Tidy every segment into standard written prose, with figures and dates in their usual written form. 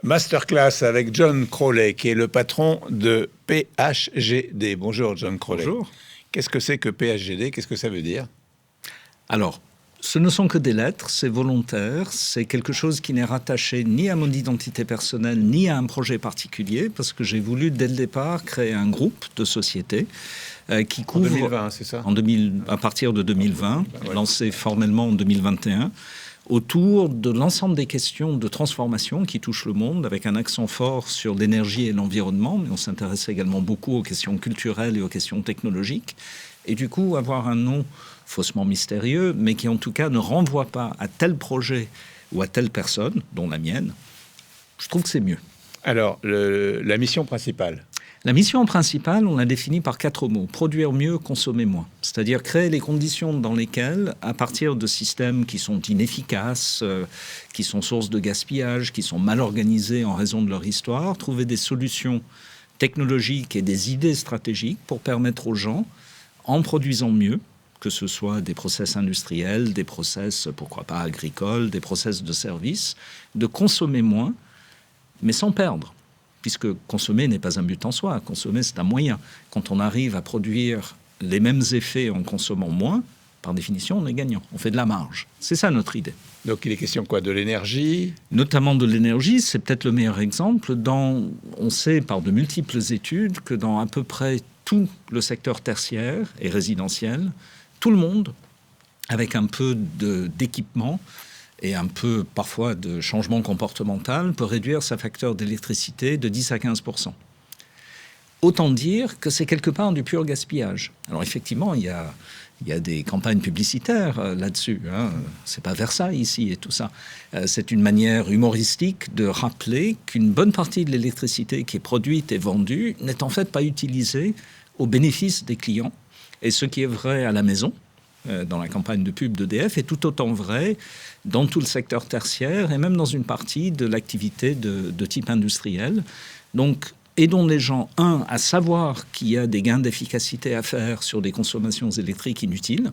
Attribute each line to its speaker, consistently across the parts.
Speaker 1: Masterclass avec John Crowley, qui est le patron de PHGD. Bonjour John Crowley.
Speaker 2: Bonjour.
Speaker 1: Qu'est-ce que c'est que PHGD? Qu'est-ce que ça veut dire?
Speaker 2: Alors, ce ne sont que des lettres, c'est volontaire, c'est quelque chose qui n'est rattaché ni à mon identité personnelle, ni à un projet particulier, parce que j'ai voulu, dès le départ, créer un groupe de sociétés qui couvre...
Speaker 1: En 2020, c'est ça?
Speaker 2: À partir de 2020,
Speaker 1: ouais.
Speaker 2: Lancé formellement en 2021, autour de l'ensemble des questions de transformation qui touchent le monde, avec un accent fort sur l'énergie et l'environnement, mais on s'intéresse également beaucoup aux questions culturelles et aux questions technologiques. Et du coup, avoir un nom faussement mystérieux, mais qui en tout cas ne renvoie pas à tel projet ou à telle personne, dont la mienne, je trouve que c'est mieux.
Speaker 1: Alors, la mission principale?
Speaker 2: La mission principale, on l'a définie par 4 mots. Produire mieux, consommer moins. C'est-à-dire créer les conditions dans lesquelles, à partir de systèmes qui sont inefficaces, qui sont source de gaspillage, qui sont mal organisés en raison de leur histoire, trouver des solutions technologiques et des idées stratégiques pour permettre aux gens, en produisant mieux, que ce soit des process industriels, des process, pourquoi pas, agricoles, des process de services, de consommer moins, mais sans perdre. Puisque consommer n'est pas un but en soi, consommer c'est un moyen. Quand on arrive à produire les mêmes effets en consommant moins, par définition on est gagnant, on fait de la marge. C'est ça notre idée.
Speaker 1: Donc il est question quoi? De l'énergie?
Speaker 2: Notamment de l'énergie, c'est peut-être le meilleur exemple. On sait par de multiples études que dans à peu près tout le secteur tertiaire et résidentiel, tout le monde, avec un peu d'équipement, et un peu parfois de changement comportemental, peut réduire sa facture d'électricité de 10 à 15%. Autant dire que c'est quelque part du pur gaspillage. Alors effectivement, il y a des campagnes publicitaires là-dessus. C'est pas Versailles ici et tout ça. C'est une manière humoristique de rappeler qu'une bonne partie de l'électricité qui est produite et vendue n'est en fait pas utilisée au bénéfice des clients. Et ce qui est vrai à la maison, dans la campagne de pub d'EDF, est tout autant vrai dans tout le secteur tertiaire et même dans une partie de l'activité de type industriel. Donc, aidons les gens, à savoir qu'il y a des gains d'efficacité à faire sur des consommations électriques inutiles,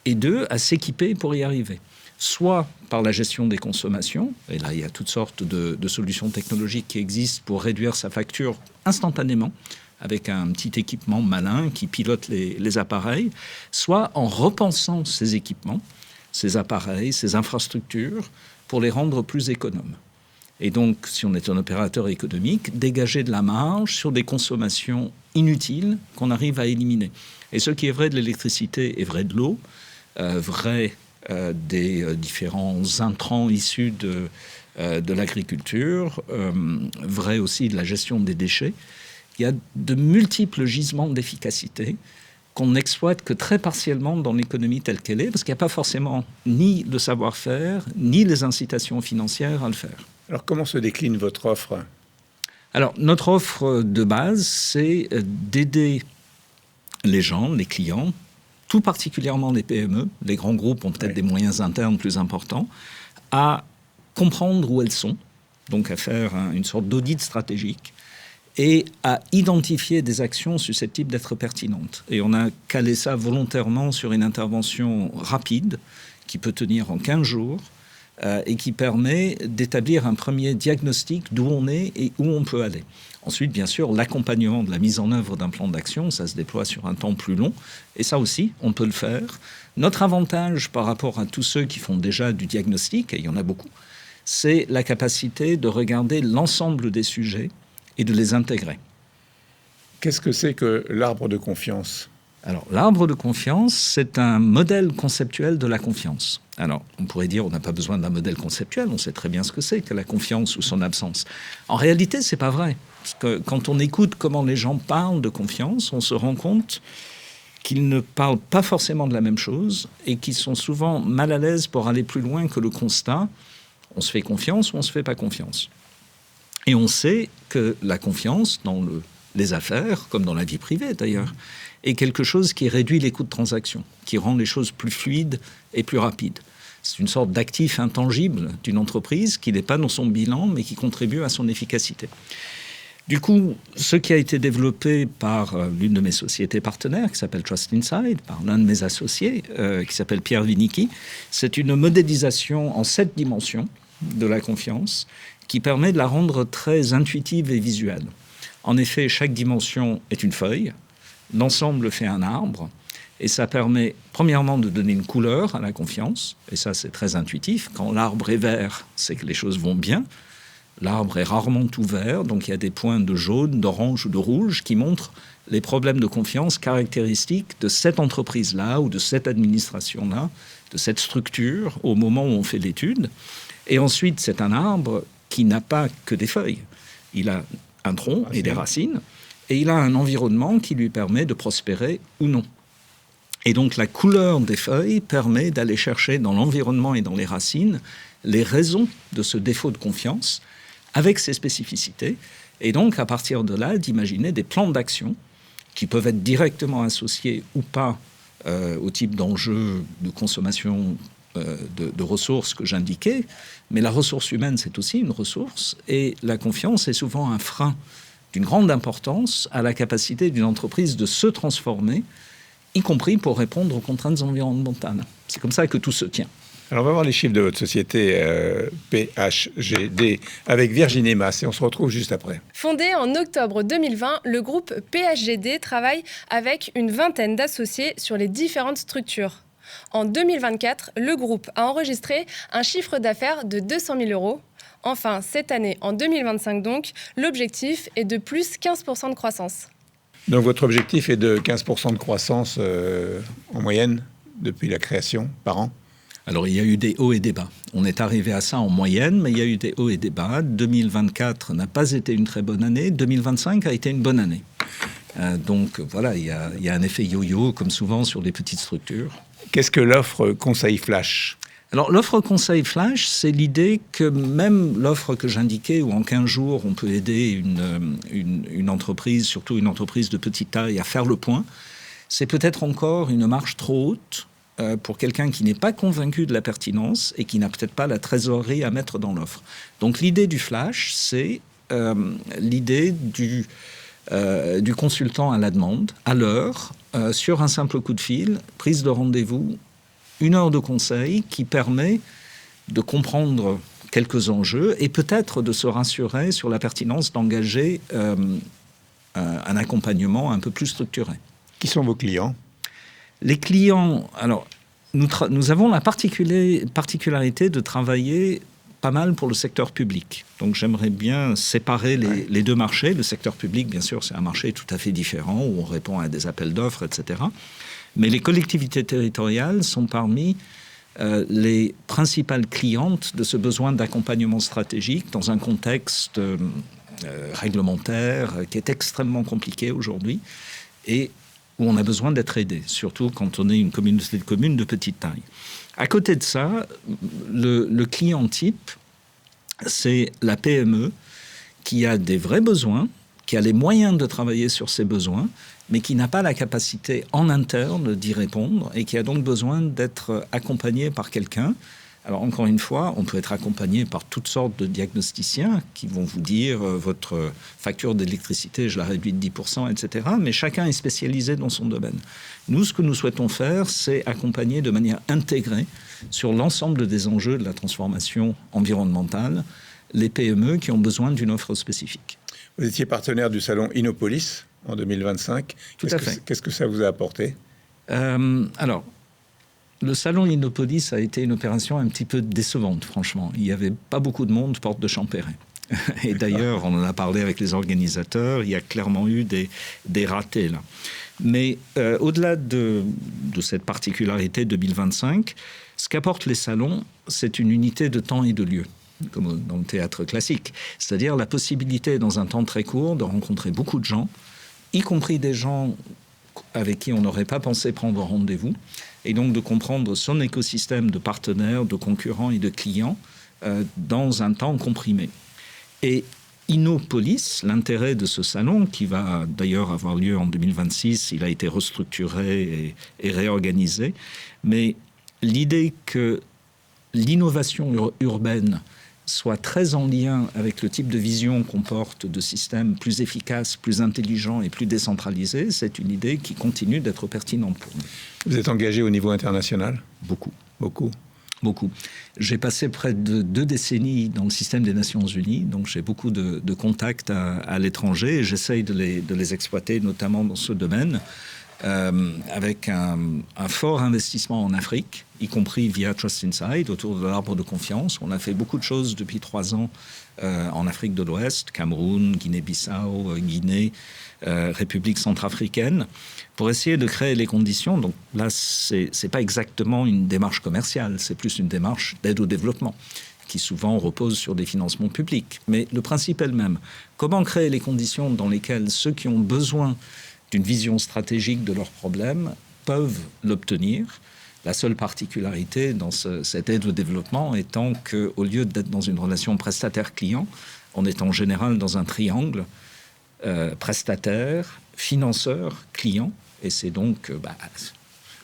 Speaker 2: et 2, à s'équiper pour y arriver. Soit par la gestion des consommations, et là, il y a toutes sortes de solutions technologiques qui existent pour réduire sa facture instantanément, avec un petit équipement malin qui pilote les appareils, soit en repensant ces équipements, ces appareils, ces infrastructures, pour les rendre plus économes. Et donc, si on est un opérateur économique, dégager de la marge sur des consommations inutiles qu'on arrive à éliminer. Et ce qui est vrai de l'électricité est vrai de l'eau, vrai des différents intrants issus de l'agriculture, vrai aussi de la gestion des déchets. Il y a de multiples gisements d'efficacité qu'on n'exploite que très partiellement dans l'économie telle qu'elle est, parce qu'il n'y a pas forcément ni le savoir-faire, ni les incitations financières à le faire.
Speaker 1: Alors, comment se décline votre offre?
Speaker 2: Alors, notre offre de base, c'est d'aider les gens, les clients, tout particulièrement les PME, les grands groupes ont peut-être des moyens internes plus importants, à comprendre où elles sont, donc à faire une sorte d'audit stratégique, et à identifier des actions susceptibles d'être pertinentes. Et on a calé ça volontairement sur une intervention rapide qui peut tenir en 15 jours et qui permet d'établir un premier diagnostic d'où on est et où on peut aller. Ensuite, bien sûr, l'accompagnement de la mise en œuvre d'un plan d'action, ça se déploie sur un temps plus long. Et ça aussi, on peut le faire. Notre avantage par rapport à tous ceux qui font déjà du diagnostic, et il y en a beaucoup, c'est la capacité de regarder l'ensemble des sujets et de les intégrer.
Speaker 1: Qu'est-ce que c'est que l'arbre de confiance?
Speaker 2: Alors, l'arbre de confiance, c'est un modèle conceptuel de la confiance. Alors, on pourrait dire on n'a pas besoin d'un modèle conceptuel, on sait très bien ce que c'est que la confiance ou son absence. En réalité, c'est pas vrai. Parce que quand on écoute comment les gens parlent de confiance, on se rend compte qu'ils ne parlent pas forcément de la même chose et qu'ils sont souvent mal à l'aise pour aller plus loin que le constat. On se fait confiance ou on se fait pas confiance. Et on sait que la confiance dans les affaires, comme dans la vie privée d'ailleurs, est quelque chose qui réduit les coûts de transaction, qui rend les choses plus fluides et plus rapides. C'est une sorte d'actif intangible d'une entreprise qui n'est pas dans son bilan, mais qui contribue à son efficacité. Du coup, ce qui a été développé par l'une de mes sociétés partenaires, qui s'appelle Trust Inside, par l'un de mes associés, qui s'appelle Pierre Vinicki, c'est une modélisation en 7 dimensions de la confiance, qui permet de la rendre très intuitive et visuelle. En effet, chaque dimension est une feuille, l'ensemble fait un arbre, et ça permet, premièrement, de donner une couleur à la confiance, et ça, c'est très intuitif. Quand l'arbre est vert, c'est que les choses vont bien. L'arbre est rarement tout vert, donc il y a des points de jaune, d'orange ou de rouge qui montrent les problèmes de confiance caractéristiques de cette entreprise-là ou de cette administration-là, de cette structure au moment où on fait l'étude. Et ensuite, c'est un arbre qui n'a pas que des feuilles. Il a un tronc et des racines, et il a un environnement qui lui permet de prospérer ou non. Et donc la couleur des feuilles permet d'aller chercher dans l'environnement et dans les racines les raisons de ce défaut de confiance avec ses spécificités, et donc à partir de là d'imaginer des plans d'action qui peuvent être directement associés ou pas au type d'enjeu de consommation de ressources que j'indiquais, mais la ressource humaine, c'est aussi une ressource, et la confiance est souvent un frein d'une grande importance à la capacité d'une entreprise de se transformer, y compris pour répondre aux contraintes environnementales. C'est comme ça que tout se tient.
Speaker 1: Alors, on va voir les chiffres de votre société PHGD avec Virginie Mas, et on se retrouve juste après.
Speaker 3: Fondé en octobre 2020, le groupe PHGD travaille avec une vingtaine d'associés sur les différentes structures. En 2024, le groupe a enregistré un chiffre d'affaires de 200 000 euros. Enfin, cette année, en 2025 donc, l'objectif est de plus 15% de croissance.
Speaker 1: Donc, votre objectif est de 15% de croissance en moyenne depuis la création par an?
Speaker 2: Alors, il y a eu des hauts et des bas. On est arrivé à ça en moyenne, mais il y a eu des hauts et des bas. 2024 n'a pas été une très bonne année. 2025 a été une bonne année. Donc, voilà, il y a un effet yo-yo, comme souvent sur les petites structures.
Speaker 1: Qu'est-ce que l'offre Conseil Flash?
Speaker 2: Alors, l'offre Conseil Flash, c'est l'idée que même l'offre que j'indiquais, où en 15 jours, on peut aider une entreprise, surtout une entreprise de petite taille, à faire le point, c'est peut-être encore une marche trop haute pour quelqu'un qui n'est pas convaincu de la pertinence et qui n'a peut-être pas la trésorerie à mettre dans l'offre. Donc, l'idée du Flash, c'est l'idée du consultant à la demande, à l'heure, sur un simple coup de fil, prise de rendez-vous, 1 heure de conseil qui permet de comprendre quelques enjeux et peut-être de se rassurer sur la pertinence d'engager un accompagnement un peu plus structuré.
Speaker 1: Qui sont vos clients?
Speaker 2: Les clients, alors, nous avons la particularité de travailler pas mal pour le secteur public. Donc j'aimerais bien séparer les deux marchés. Le secteur public, bien sûr, c'est un marché tout à fait différent où on répond à des appels d'offres, etc. Mais les collectivités territoriales sont parmi les principales clientes de ce besoin d'accompagnement stratégique dans un contexte réglementaire qui est extrêmement compliqué aujourd'hui et où on a besoin d'être aidé, surtout quand on est une communauté de communes de petite taille. À côté de ça, le client type, c'est la PME qui a des vrais besoins, qui a les moyens de travailler sur ses besoins, mais qui n'a pas la capacité en interne d'y répondre et qui a donc besoin d'être accompagné par quelqu'un. Alors, encore une fois, on peut être accompagné par toutes sortes de diagnosticiens qui vont vous dire votre facture d'électricité, je la réduis de 10%, etc. Mais chacun est spécialisé dans son domaine. Nous, ce que nous souhaitons faire, c'est accompagner de manière intégrée sur l'ensemble des enjeux de la transformation environnementale les PME qui ont besoin d'une offre spécifique.
Speaker 1: Vous étiez partenaire du salon Innopolis en 2025.
Speaker 2: Tout à fait.
Speaker 1: Qu'est-ce que ça vous a apporté?
Speaker 2: Alors, le salon Innopolis a été une opération un petit peu décevante, franchement. Il n'y avait pas beaucoup de monde porte de Champéret. Et d'ailleurs, on en a parlé avec les organisateurs, il y a clairement eu des ratés là. Mais au-delà de cette particularité 2025, ce qu'apportent les salons, c'est une unité de temps et de lieu, comme dans le théâtre classique. C'est-à-dire la possibilité, dans un temps très court, de rencontrer beaucoup de gens, y compris des gens avec qui on n'aurait pas pensé prendre rendez-vous, et donc de comprendre son écosystème de partenaires, de concurrents et de clients dans un temps comprimé. Et Innopolis, l'intérêt de ce salon, qui va d'ailleurs avoir lieu en 2026, il a été restructuré et réorganisé, mais l'idée que l'innovation urbaine soit très en lien avec le type de vision qu'on porte de systèmes plus efficaces, plus intelligents et plus décentralisés, c'est une idée qui continue d'être pertinente pour nous.
Speaker 1: Vous êtes engagé au niveau international?
Speaker 2: Beaucoup.
Speaker 1: Beaucoup.
Speaker 2: Beaucoup. J'ai passé près de 2 décennies dans le système des Nations Unies, donc j'ai beaucoup de contacts à l'étranger et j'essaye de les exploiter, notamment dans ce domaine, avec un fort investissement en Afrique, y compris via Trust Insight, autour de l'arbre de confiance. On a fait beaucoup de choses depuis 3 ans en Afrique de l'Ouest, Cameroun, Guinée-Bissau, Guinée, République centrafricaine, pour essayer de créer les conditions. Donc là, c'est pas exactement une démarche commerciale, c'est plus une démarche d'aide au développement, qui souvent repose sur des financements publics. Mais le principe est le même. Comment créer les conditions dans lesquelles ceux qui ont besoin d'une vision stratégique de leurs problèmes peuvent l'obtenir? La seule particularité dans cette aide au développement étant qu'au lieu d'être dans une relation prestataire-client, on est en général dans un triangle prestataire, financeur, client. Et c'est donc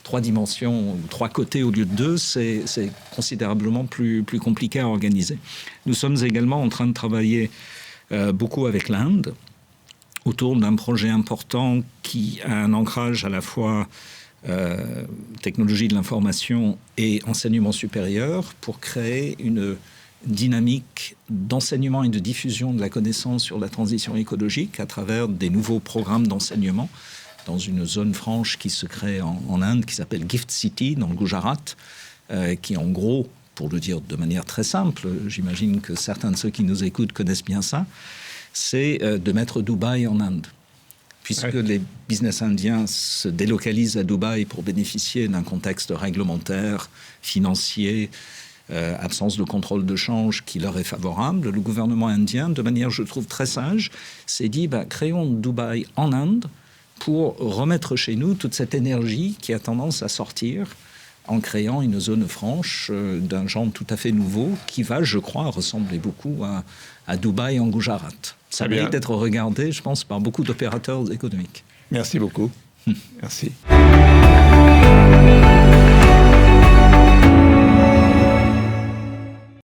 Speaker 2: 3 dimensions ou 3 côtés au lieu de 2, c'est considérablement plus compliqué à organiser. Nous sommes également en train de travailler beaucoup avec l'Inde autour d'un projet important qui a un ancrage à la fois technologie de l'information et enseignement supérieur pour créer une dynamique d'enseignement et de diffusion de la connaissance sur la transition écologique à travers des nouveaux programmes d'enseignement dans une zone franche qui se crée en Inde, qui s'appelle Gift City, dans le Gujarat, qui en gros, pour le dire de manière très simple, j'imagine que certains de ceux qui nous écoutent connaissent bien ça, c'est de mettre Dubaï en Inde. Puisque les business indiens se délocalisent à Dubaï pour bénéficier d'un contexte réglementaire, financier, absence de contrôle de change qui leur est favorable, le gouvernement indien, de manière, je trouve, très sage, s'est dit créons Dubaï en Inde pour remettre chez nous toute cette énergie qui a tendance à sortir en créant une zone franche d'un genre tout à fait nouveau qui va, je crois, ressembler beaucoup à Dubaï en Gujarat. Ça mérite d'être regardé, je pense, par beaucoup d'opérateurs économiques.
Speaker 1: Merci beaucoup. Merci.